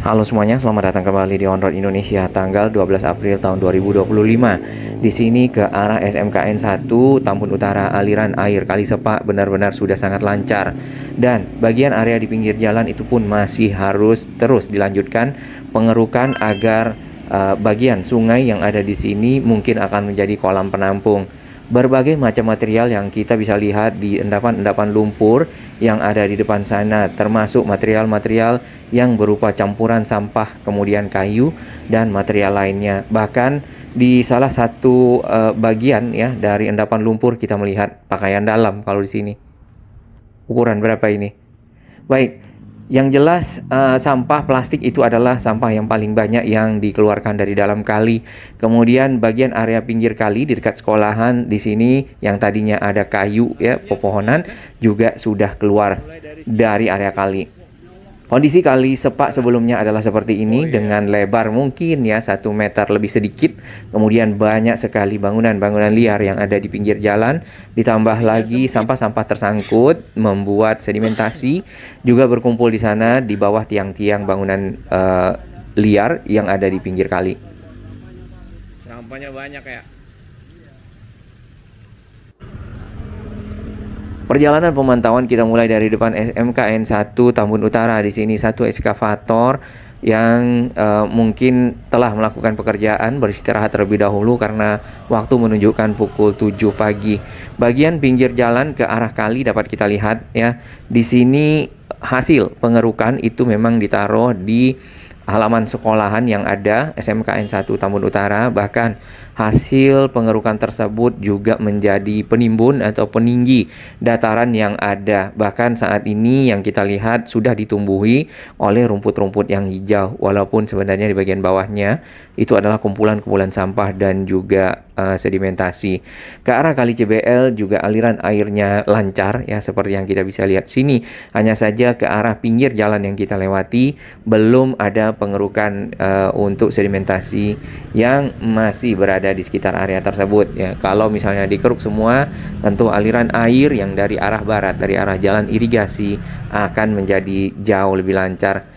Halo semuanya, selamat datang kembali di On Road Indonesia tanggal 12 April tahun 2025. Di sini ke arah SMKN 1 Tambun Utara, aliran air Kali Sepak benar-benar sudah sangat lancar. Dan bagian area di pinggir jalan itu pun masih harus terus dilanjutkan pengerukan agar bagian sungai yang ada di sini mungkin akan menjadi kolam penampung. Berbagai macam material yang kita bisa lihat di endapan-endapan lumpur yang ada di depan sana, termasuk material-material yang berupa campuran sampah, kemudian kayu dan material lainnya. Bahkan di salah satu bagian ya dari endapan lumpur kita melihat pakaian dalam kalau di sini. Ukuran berapa ini? Baik. Yang jelas sampah plastik itu adalah sampah yang paling banyak yang dikeluarkan dari dalam kali. Kemudian bagian area pinggir kali di dekat sekolahan di sini yang tadinya ada kayu ya, pepohonan juga sudah keluar dari area kali. Kondisi Kali Sepak sebelumnya adalah seperti ini dengan lebar mungkin ya 1 meter lebih sedikit. Kemudian banyak sekali bangunan-bangunan liar yang ada di pinggir jalan. Ditambah lagi sampah-sampah tersangkut membuat sedimentasi juga berkumpul di sana di bawah tiang-tiang bangunan liar yang ada di pinggir kali. Sampahnya banyak ya. Perjalanan pemantauan kita mulai dari depan SMKN 1 Tambun Utara. Di sini satu ekskavator yang mungkin telah melakukan pekerjaan beristirahat terlebih dahulu karena waktu menunjukkan pukul 7 pagi. Bagian pinggir jalan ke arah kali dapat kita lihat ya. Di sini hasil pengerukan itu memang ditaruh di halaman sekolahan yang ada SMKN 1 Tambun Utara. Bahkan hasil pengerukan tersebut juga menjadi penimbun atau peninggi dataran yang ada. Bahkan saat ini yang kita lihat sudah ditumbuhi oleh rumput-rumput yang hijau, walaupun sebenarnya di bagian bawahnya itu adalah kumpulan-kumpulan sampah dan juga sedimentasi. Ke arah Kali CBL juga aliran airnya lancar ya, seperti yang kita bisa lihat sini. Hanya saja ke arah pinggir jalan yang kita lewati belum ada pengerukan untuk sedimentasi yang masih berada di sekitar area tersebut ya. Kalau misalnya dikeruk semua, tentu aliran air yang dari arah barat, dari arah jalan irigasi akan menjadi jauh lebih lancar.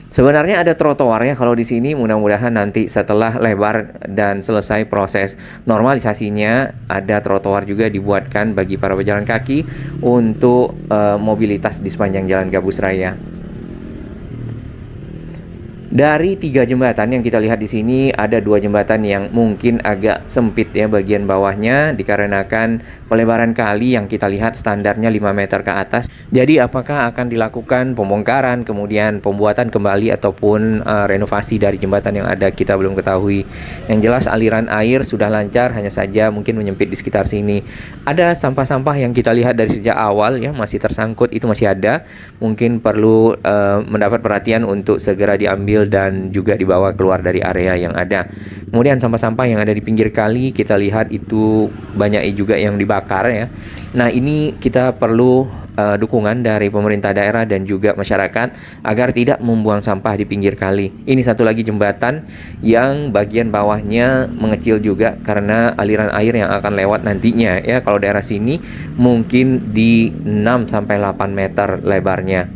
Sebenarnya ada trotoar ya kalau di sini, mudah-mudahan nanti setelah lebar dan selesai proses normalisasinya ada trotoar juga dibuatkan bagi para pejalan kaki untuk mobilitas di sepanjang Jalan Gabus Raya. Dari 3 jembatan yang kita lihat di sini, ada 2 jembatan yang mungkin agak sempit ya bagian bawahnya dikarenakan pelebaran kali yang kita lihat standarnya 5 meter ke atas. Jadi apakah akan dilakukan pembongkaran kemudian pembuatan kembali ataupun renovasi dari jembatan yang ada, kita belum ketahui. Yang jelas aliran air sudah lancar, hanya saja mungkin menyempit di sekitar sini. Ada sampah-sampah yang kita lihat dari sejak awal ya, masih tersangkut, itu masih ada. Mungkin perlu mendapat perhatian untuk segera diambil dan juga dibawa keluar dari area yang ada. Kemudian sampah-sampah yang ada di pinggir kali kita lihat itu banyak juga yang dibakar ya. Nah, ini kita perlu dukungan dari pemerintah daerah dan juga masyarakat agar tidak membuang sampah di pinggir kali. Ini satu lagi jembatan yang bagian bawahnya mengecil juga karena aliran air yang akan lewat nantinya ya. Kalau daerah sini mungkin di 6 sampai 8 meter lebarnya.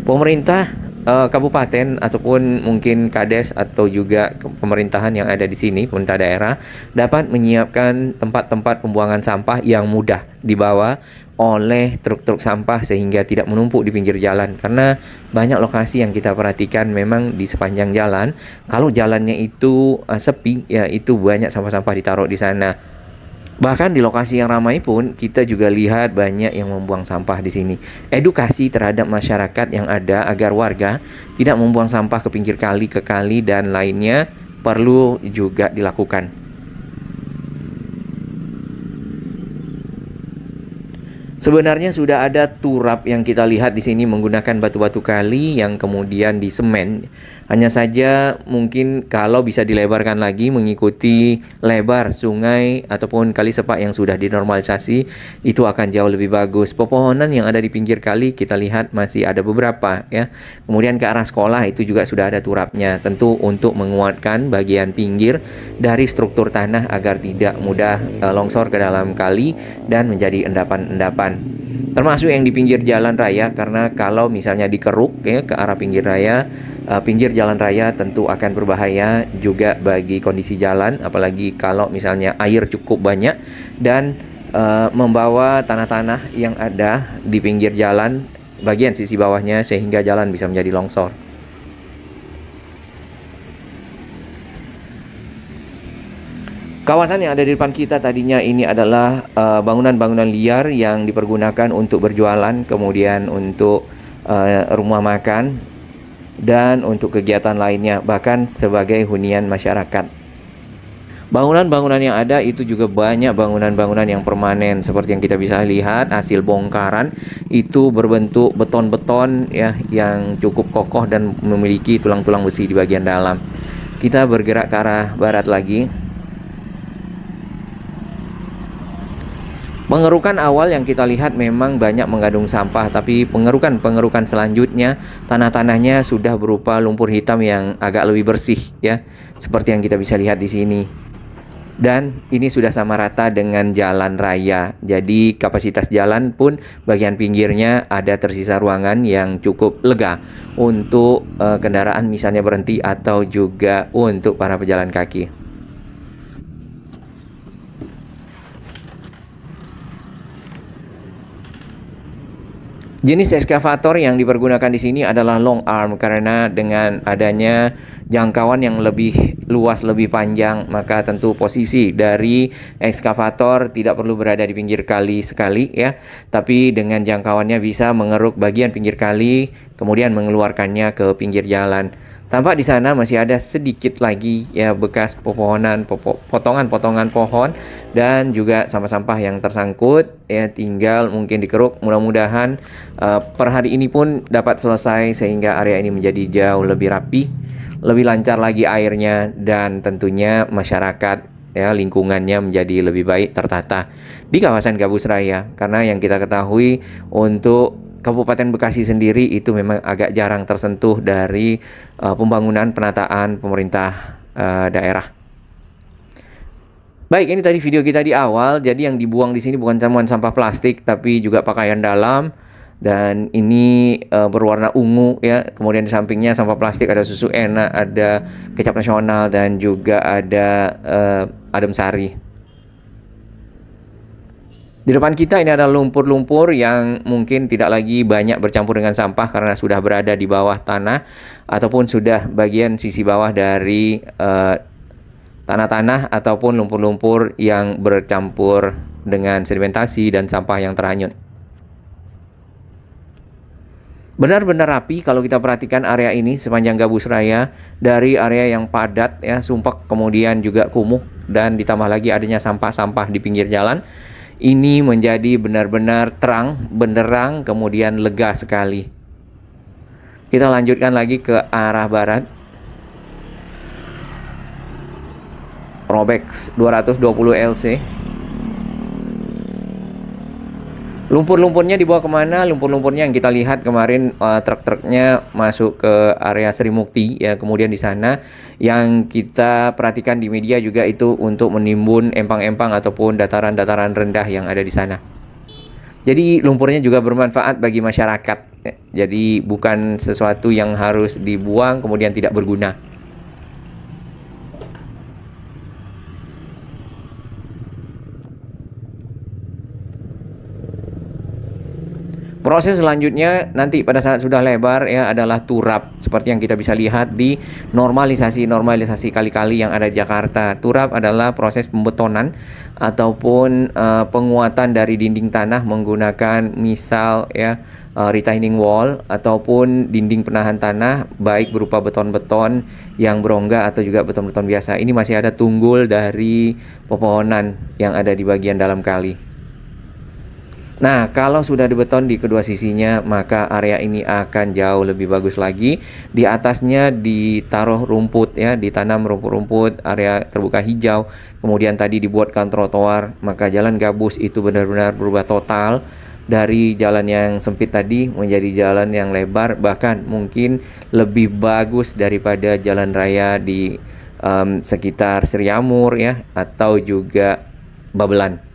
Pemerintah kabupaten ataupun mungkin kades atau juga pemerintahan yang ada di sini, pemerintah daerah dapat menyiapkan tempat-tempat pembuangan sampah yang mudah dibawa oleh truk-truk sampah sehingga tidak menumpuk di pinggir jalan. Karena banyak lokasi yang kita perhatikan memang di sepanjang jalan, kalau jalannya itu sepi ya, itu banyak sampah-sampah ditaruh di sana. Bahkan di lokasi yang ramai pun kita juga lihat banyak yang membuang sampah di sini. Edukasi terhadap masyarakat yang ada agar warga tidak membuang sampah ke pinggir kali, ke kali dan lainnya perlu juga dilakukan. Sebenarnya sudah ada turap yang kita lihat di sini menggunakan batu-batu kali yang kemudian disemen. Hanya saja mungkin kalau bisa dilebarkan lagi mengikuti lebar sungai ataupun Kali Sepak yang sudah dinormalisasi, itu akan jauh lebih bagus. Pepohonan yang ada di pinggir kali kita lihat masih ada beberapa ya. Kemudian ke arah sekolah itu juga sudah ada turapnya, tentu untuk menguatkan bagian pinggir dari struktur tanah agar tidak mudah longsor ke dalam kali dan menjadi endapan-endapan. depan. Termasuk yang di pinggir jalan raya, karena kalau misalnya dikeruk ya ke arah pinggir raya, pinggir jalan raya tentu akan berbahaya juga bagi kondisi jalan, apalagi kalau misalnya air cukup banyak dan membawa tanah-tanah yang ada di pinggir jalan bagian sisi bawahnya sehingga jalan bisa menjadi longsor. Kawasan yang ada di depan kita tadinya ini adalah bangunan-bangunan liar yang dipergunakan untuk berjualan, kemudian untuk rumah makan, dan untuk kegiatan lainnya, bahkan sebagai hunian masyarakat. Bangunan-bangunan yang ada itu juga banyak bangunan-bangunan yang permanen, seperti yang kita bisa lihat hasil bongkaran itu berbentuk beton-beton ya, yang cukup kokoh dan memiliki tulang-tulang besi di bagian dalam. Kita bergerak ke arah barat lagi. Pengerukan awal yang kita lihat memang banyak mengandung sampah, tapi pengerukan selanjutnya tanah-tanahnya sudah berupa lumpur hitam yang agak lebih bersih ya, seperti yang kita bisa lihat di sini. Dan ini sudah sama rata dengan jalan raya. Jadi kapasitas jalan pun bagian pinggirnya ada tersisa ruangan yang cukup lega untuk kendaraan misalnya berhenti atau juga untuk para pejalan kaki. Jenis ekskavator yang dipergunakan di sini adalah long arm, karena dengan adanya jangkauan yang lebih luas, lebih panjang, maka tentu posisi dari ekskavator tidak perlu berada di pinggir kali sekali ya, tapi dengan jangkauannya bisa mengeruk bagian pinggir kali kemudian mengeluarkannya ke pinggir jalan. Tampak di sana masih ada sedikit lagi ya bekas pepohonan, potongan-potongan pohon dan juga sampah-sampah yang tersangkut ya, tinggal mungkin dikeruk. Mudah-mudahan per hari ini pun dapat selesai sehingga area ini menjadi jauh lebih rapi, lebih lancar lagi airnya, dan tentunya masyarakat ya lingkungannya menjadi lebih baik tertata di kawasan Gabus Raya. Karena yang kita ketahui untuk Kabupaten Bekasi sendiri itu memang agak jarang tersentuh dari pembangunan penataan pemerintah daerah. Baik, ini tadi video kita di awal. Jadi yang dibuang di sini bukan cuma sampah plastik, tapi juga pakaian dalam. Dan ini berwarna ungu ya. Kemudian di sampingnya sampah plastik ada susu enak, ada kecap nasional, dan juga ada adem sari. Di depan kita ini ada lumpur-lumpur yang mungkin tidak lagi banyak bercampur dengan sampah karena sudah berada di bawah tanah ataupun sudah bagian sisi bawah dari tanah-tanah ataupun lumpur-lumpur yang bercampur dengan sedimentasi dan sampah yang terhanyut. Benar-benar rapi kalau kita perhatikan area ini sepanjang Gabus Raya, dari area yang padat ya, sumpek, kemudian juga kumuh, dan ditambah lagi adanya sampah-sampah di pinggir jalan. Ini menjadi benar-benar terang, benderang, kemudian lega sekali. Kita lanjutkan lagi ke arah barat. Robex 220 LC. Lumpur-lumpurnya dibawa kemana? Lumpur-lumpurnya yang kita lihat kemarin truk-truknya masuk ke area Sri Mukti ya, kemudian di sana yang kita perhatikan di media juga itu untuk menimbun empang-empang ataupun dataran-dataran rendah yang ada di sana. Jadi lumpurnya juga bermanfaat bagi masyarakat ya. Jadi bukan sesuatu yang harus dibuang kemudian tidak berguna. Proses selanjutnya nanti pada saat sudah lebar ya adalah turap, seperti yang kita bisa lihat di normalisasi kali-kali yang ada di Jakarta. Turap adalah proses pembetonan ataupun penguatan dari dinding tanah menggunakan misal ya retaining wall ataupun dinding penahan tanah, baik berupa beton-beton yang berongga atau juga beton-beton biasa. Ini masih ada tunggul dari pepohonan yang ada di bagian dalam kali. Nah, kalau sudah dibeton di kedua sisinya, maka area ini akan jauh lebih bagus lagi. Di atasnya ditaruh rumput ya, ditanam rumput-rumput, area terbuka hijau. Kemudian tadi dibuatkan trotoar, maka jalan Gabus itu benar-benar berubah total. Dari jalan yang sempit tadi menjadi jalan yang lebar, bahkan mungkin lebih bagus daripada jalan raya di sekitar Sriamur ya, atau juga Babelan.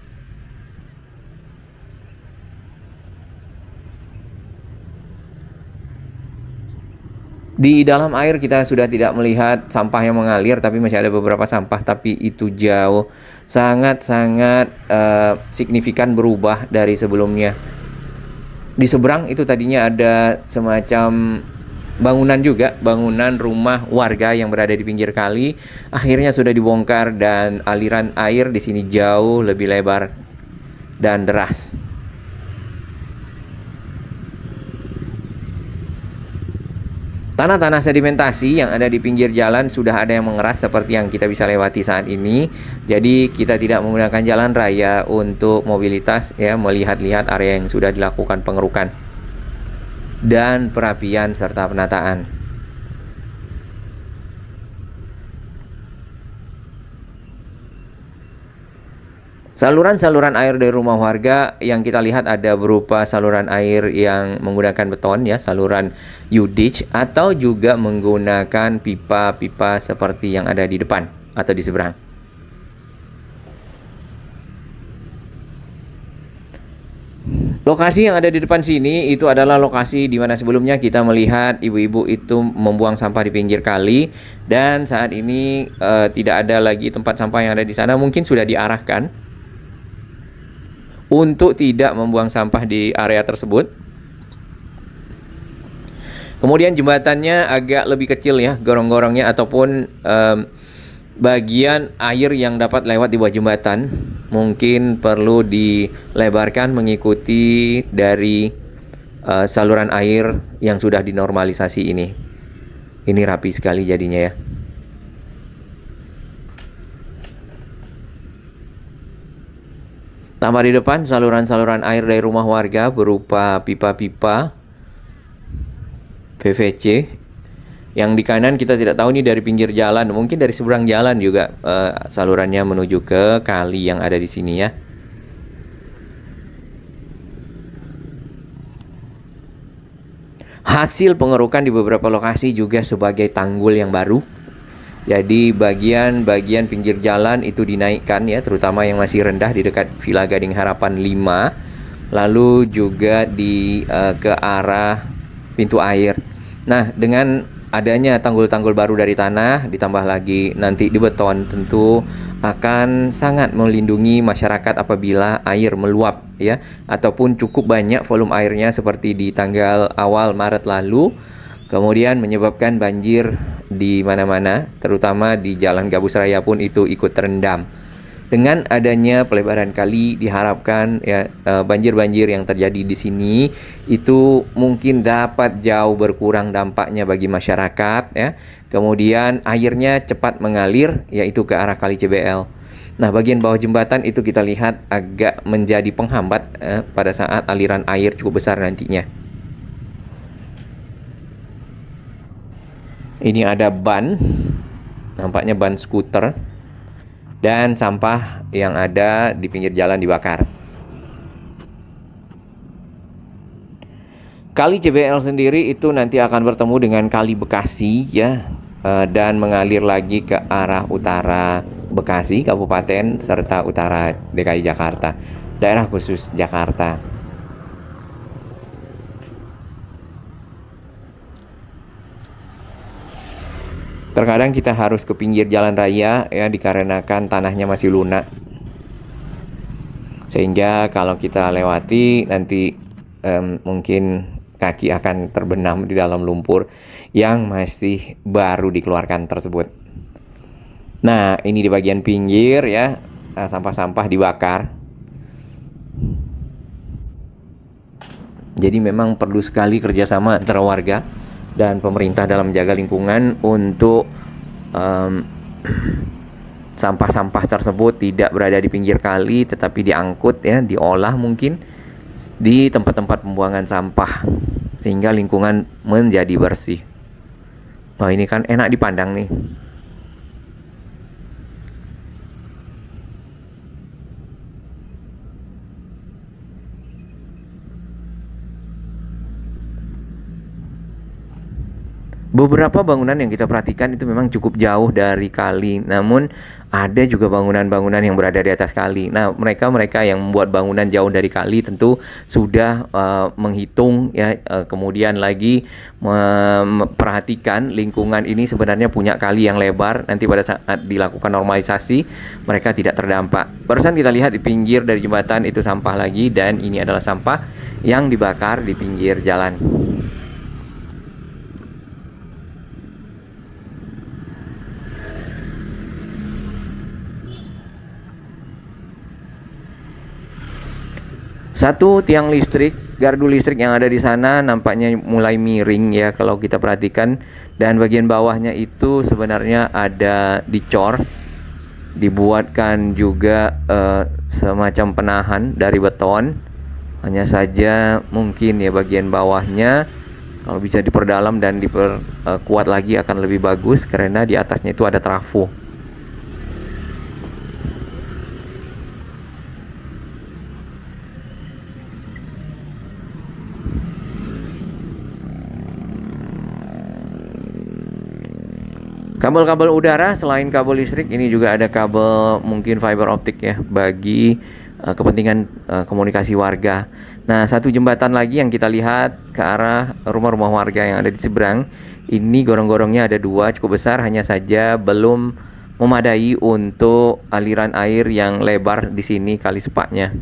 Di dalam air kita sudah tidak melihat sampah yang mengalir, tapi masih ada beberapa sampah, tapi itu jauh sangat-sangat signifikan berubah dari sebelumnya. Di seberang itu tadinya ada semacam bangunan juga, bangunan rumah warga yang berada di pinggir kali, akhirnya sudah dibongkar dan aliran air di sini jauh lebih lebar dan deras. Tanah-tanah sedimentasi yang ada di pinggir jalan sudah ada yang mengeras seperti yang kita bisa lewati saat ini. Jadi kita tidak menggunakan jalan raya untuk mobilitas ya, melihat-lihat area yang sudah dilakukan pengerukan dan perapian serta penataan. Saluran-saluran air dari rumah warga yang kita lihat ada berupa saluran air yang menggunakan beton ya, saluran U-ditch, atau juga menggunakan pipa-pipa seperti yang ada di depan atau di seberang. Lokasi yang ada di depan sini itu adalah lokasi di mana sebelumnya kita melihat ibu-ibu itu membuang sampah di pinggir kali, dan saat ini tidak ada lagi tempat sampah yang ada di sana. Mungkin sudah diarahkan untuk tidak membuang sampah di area tersebut. Kemudian jembatannya agak lebih kecil ya, gorong-gorongnya ataupun bagian air yang dapat lewat di bawah jembatan mungkin perlu dilebarkan mengikuti dari saluran air yang sudah dinormalisasi ini. Ini rapi sekali jadinya ya. Tambah di depan saluran-saluran air dari rumah warga berupa pipa-pipa PVC. Yang di kanan kita tidak tahu ini dari pinggir jalan, mungkin dari seberang jalan juga salurannya menuju ke kali yang ada di sini ya. Hasil pengerukan di beberapa lokasi juga sebagai tanggul yang baru. Jadi bagian-bagian pinggir jalan itu dinaikkan ya, terutama yang masih rendah di dekat Villa Gading Harapan 5. Lalu juga ke arah pintu air. Nah, dengan adanya tanggul-tanggul baru dari tanah ditambah lagi nanti di beton, tentu akan sangat melindungi masyarakat apabila air meluap ya, ataupun cukup banyak volume airnya seperti di tanggal awal Maret lalu, kemudian menyebabkan banjir di mana-mana, terutama di Jalan Gabus Raya pun itu ikut terendam. Dengan adanya pelebaran kali diharapkan ya, banjir-banjir yang terjadi di sini itu mungkin dapat jauh berkurang dampaknya bagi masyarakat ya. Kemudian airnya cepat mengalir yaitu ke arah Kali CBL. Nah, bagian bawah jembatan itu kita lihat agak menjadi penghambat pada saat aliran air cukup besar nantinya. Ini ada ban, nampaknya ban skuter, dan sampah yang ada di pinggir jalan dibakar. Kali CBL sendiri itu nanti akan bertemu dengan Kali Bekasi ya, dan mengalir lagi ke arah utara Bekasi, Kabupaten, serta utara DKI Jakarta, daerah khusus Jakarta. Terkadang kita harus ke pinggir jalan raya ya, dikarenakan tanahnya masih lunak. Sehingga kalau kita lewati nanti mungkin kaki akan terbenam di dalam lumpur yang masih baru dikeluarkan tersebut. Nah, ini di bagian pinggir ya, sampah-sampah dibakar. Jadi memang perlu sekali kerjasama antara warga dan pemerintah dalam menjaga lingkungan untuk sampah-sampah tersebut tidak berada di pinggir kali, tetapi diangkut ya, diolah mungkin di tempat-tempat pembuangan sampah sehingga lingkungan menjadi bersih. Oh, ini kan enak dipandang nih. Beberapa bangunan yang kita perhatikan itu memang cukup jauh dari kali, namun ada juga bangunan-bangunan yang berada di atas kali. Nah, mereka yang membuat bangunan jauh dari kali tentu sudah menghitung ya, kemudian lagi memperhatikan lingkungan ini sebenarnya punya kali yang lebar. Nanti pada saat dilakukan normalisasi, mereka tidak terdampak. Barusan kita lihat di pinggir dari jembatan itu sampah lagi, dan ini adalah sampah yang dibakar di pinggir jalan. Satu tiang listrik, gardu listrik yang ada di sana nampaknya mulai miring ya kalau kita perhatikan, dan bagian bawahnya itu sebenarnya ada dicor, dibuatkan juga semacam penahan dari beton. Hanya saja mungkin ya bagian bawahnya kalau bisa diperdalam dan diperkuat lagi akan lebih bagus, karena di atasnya itu ada trafo. Kabel-kabel udara selain kabel listrik, ini juga ada kabel mungkin fiber optik ya bagi kepentingan komunikasi warga. Nah, satu jembatan lagi yang kita lihat ke arah rumah-rumah warga yang ada di seberang. Ini gorong-gorongnya ada dua, cukup besar, hanya saja belum memadai untuk aliran air yang lebar di sini kali sepaknya.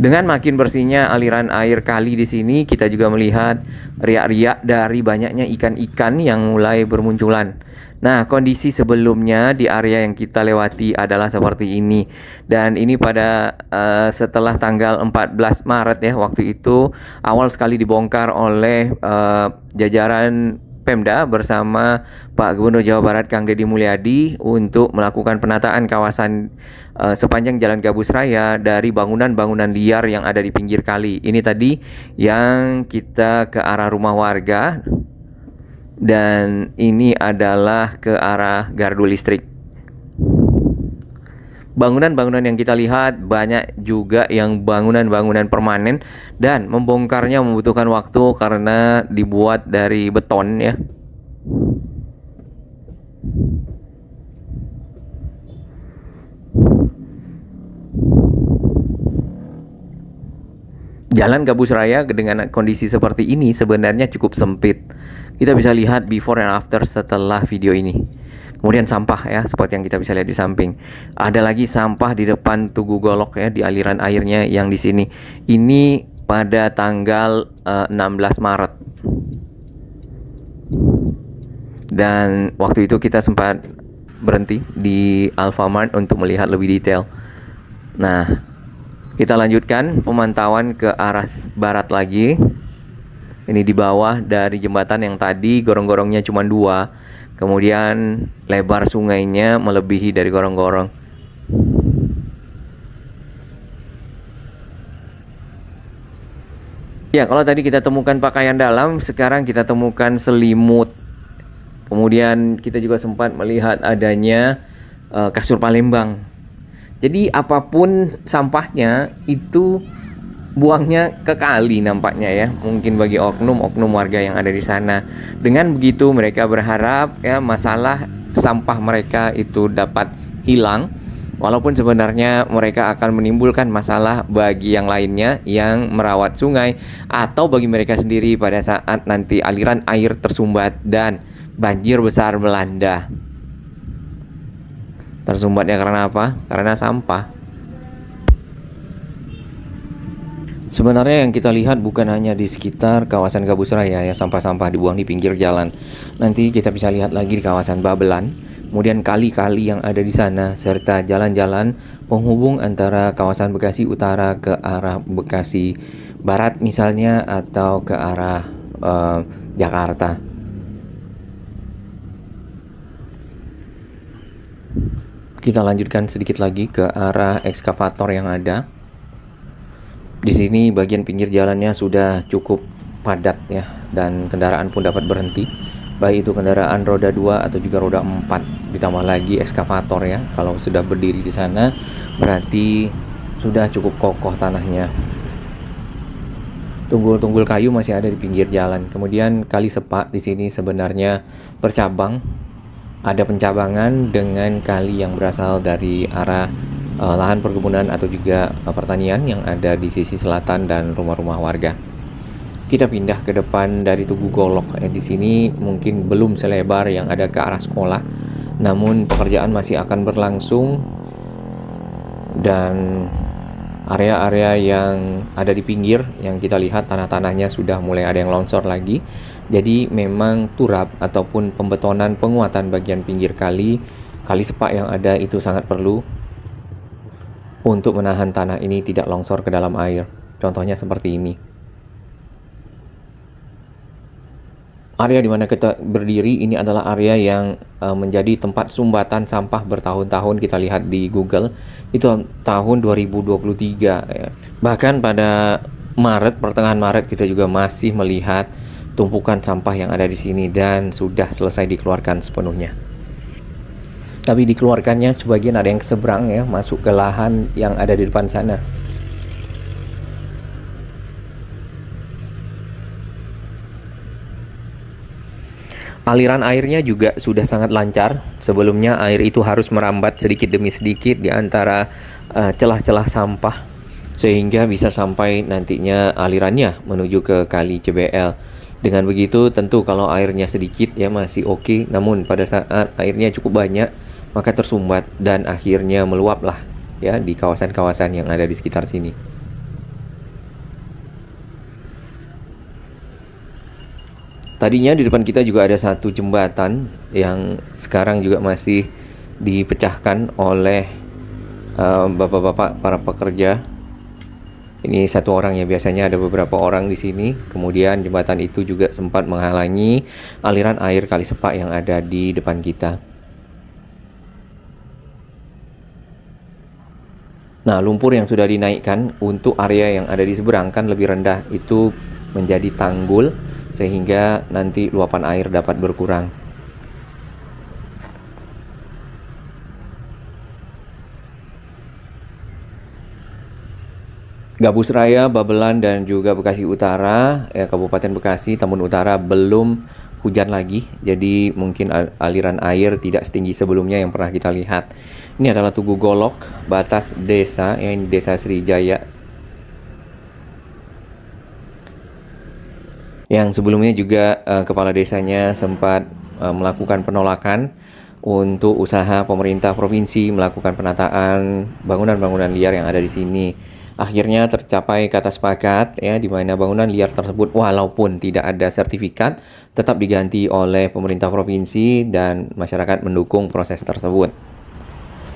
Dengan makin bersihnya aliran air kali di sini, kita juga melihat riak-riak dari banyaknya ikan-ikan yang mulai bermunculan. Nah, kondisi sebelumnya di area yang kita lewati adalah seperti ini. Dan ini pada setelah tanggal 14 Maret ya, waktu itu awal sekali dibongkar oleh jajaran Pemda bersama Pak Gubernur Jawa Barat Kang Deddy Mulyadi untuk melakukan penataan kawasan sepanjang Jalan Gabus Raya dari bangunan-bangunan liar yang ada di pinggir kali. Ini tadi yang kita ke arah rumah warga, dan ini adalah ke arah gardu listrik. Bangunan-bangunan yang kita lihat banyak juga yang bangunan-bangunan permanen, dan membongkarnya membutuhkan waktu karena dibuat dari beton ya. Jalan Gabus Raya dengan kondisi seperti ini sebenarnya cukup sempit. Kita bisa lihat before and after setelah video ini. Kemudian sampah ya, seperti yang kita bisa lihat di samping. Ada lagi sampah di depan Tugu Golok ya, di aliran airnya yang di sini. Ini pada tanggal 16 Maret. Dan waktu itu kita sempat berhenti di Alfamart untuk melihat lebih detail. Nah, kita lanjutkan pemantauan ke arah barat lagi. Ini di bawah dari jembatan yang tadi gorong-gorongnya cuma 2. Kemudian lebar sungainya melebihi dari gorong-gorong. Ya, kalau tadi kita temukan pakaian dalam, sekarang kita temukan selimut. Kemudian kita juga sempat melihat adanya kasur Palembang. Jadi apapun sampahnya itu buangnya ke kali nampaknya ya, mungkin bagi oknum-oknum warga yang ada di sana. Dengan begitu mereka berharap ya masalah sampah mereka itu dapat hilang, walaupun sebenarnya mereka akan menimbulkan masalah bagi yang lainnya yang merawat sungai, atau bagi mereka sendiri pada saat nanti aliran air tersumbat dan banjir besar melanda. Tersumbatnya karena apa? Karena sampah. Sebenarnya yang kita lihat bukan hanya di sekitar kawasan Gabus Raya ya, sampah-sampah dibuang di pinggir jalan. Nanti kita bisa lihat lagi di kawasan Babelan, kemudian kali-kali yang ada di sana, serta jalan-jalan penghubung antara kawasan Bekasi Utara ke arah Bekasi Barat misalnya, atau ke arah Jakarta. Kita lanjutkan sedikit lagi ke arah ekskavator yang ada. Di sini bagian pinggir jalannya sudah cukup padat ya, dan kendaraan pun dapat berhenti, baik itu kendaraan roda 2 atau juga roda 4, ditambah lagi ekskavator ya. Kalau sudah berdiri di sana berarti sudah cukup kokoh tanahnya. Tunggul-tunggul kayu masih ada di pinggir jalan. Kemudian Kali Sepak di sini sebenarnya bercabang. Ada pencabangan dengan kali yang berasal dari arah lahan perkebunan atau juga pertanian yang ada di sisi selatan dan rumah-rumah warga. Kita pindah ke depan dari Tugu Golok. Di sini mungkin belum selebar yang ada ke arah sekolah, namun pekerjaan masih akan berlangsung dan area-area yang ada di pinggir yang kita lihat tanah-tanahnya sudah mulai ada yang longsor lagi. Jadi memang turap ataupun pembetonan penguatan bagian pinggir kali Sepak yang ada itu sangat perlu untuk menahan tanah ini tidak longsor ke dalam air. Contohnya seperti ini. Area di mana kita berdiri ini adalah area yang menjadi tempat sumbatan sampah bertahun-tahun. Kita lihat di Google itu tahun 2023 ya. Bahkan pada pertengahan Maret kita juga masih melihat tumpukan sampah yang ada di sini dan sudah selesai dikeluarkan sepenuhnya. Tapi dikeluarkannya sebagian ada yang ke seberang ya, masuk ke lahan yang ada di depan sana. Aliran airnya juga sudah sangat lancar. Sebelumnya air itu harus merambat sedikit demi sedikit di antara celah-celah sampah sehingga bisa sampai nantinya alirannya menuju ke Kali CBL. Dengan begitu tentu kalau airnya sedikit ya masih oke, namun pada saat airnya cukup banyak maka tersumbat dan akhirnya meluaplah ya di kawasan-kawasan yang ada di sekitar sini. Tadinya di depan kita juga ada satu jembatan yang sekarang juga masih dipecahkan oleh bapak-bapak para pekerja. Ini satu orang ya, biasanya ada beberapa orang di sini. Kemudian jembatan itu juga sempat menghalangi aliran air Kali Sepak yang ada di depan kita. Nah, lumpur yang sudah dinaikkan untuk area yang ada di seberang kan lebih rendah, itu menjadi tanggul sehingga nanti luapan air dapat berkurang. Gabus Raya, Babelan dan juga Bekasi Utara, Kabupaten Bekasi, Tambun Utara belum hujan lagi. Jadi mungkin aliran air tidak setinggi sebelumnya yang pernah kita lihat. Ini adalah Tugu Golok, batas desa, ini Desa Srijaya. Yang sebelumnya juga kepala desanya sempat melakukan penolakan untuk usaha pemerintah provinsi melakukan penataan bangunan-bangunan liar yang ada di sini. Akhirnya tercapai kata sepakat ya, di mana bangunan liar tersebut walaupun tidak ada sertifikat tetap diganti oleh pemerintah provinsi dan masyarakat mendukung proses tersebut.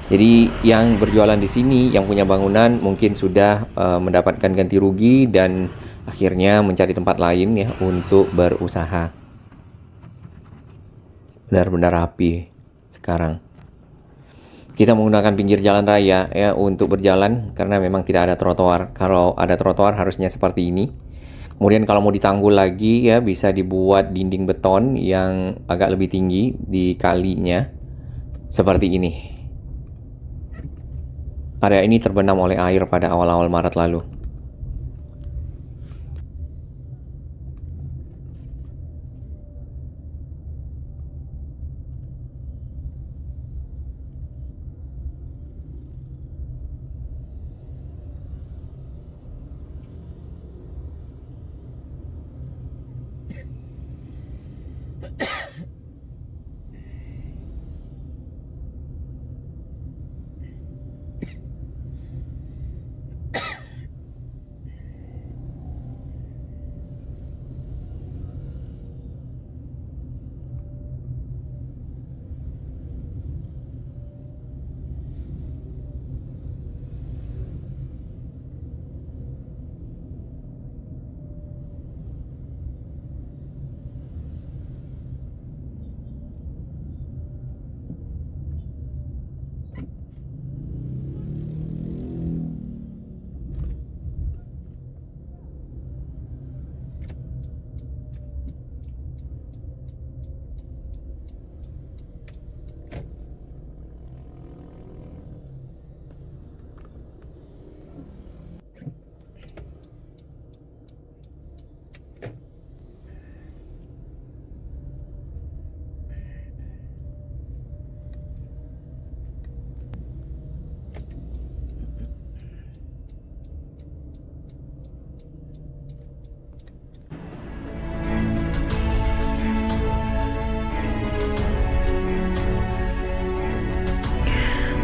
Jadi yang berjualan di sini, yang punya bangunan mungkin sudah mendapatkan ganti rugi dan akhirnya mencari tempat lain ya untuk berusaha. Benar-benar rapi sekarang. Kita menggunakan pinggir jalan raya ya untuk berjalan karena memang tidak ada trotoar. Kalau ada trotoar harusnya seperti ini. Kemudian kalau mau ditanggul lagi ya bisa dibuat dinding beton yang agak lebih tinggi di kalinya seperti ini. Area ini terbenam oleh air pada awal-awal Maret lalu.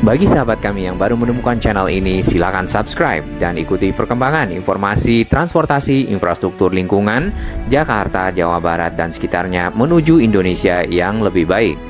Bagi sahabat kami yang baru menemukan channel ini, silakan subscribe dan ikuti perkembangan informasi transportasi, infrastruktur lingkungan, Jakarta, Jawa Barat, dan sekitarnya menuju Indonesia yang lebih baik.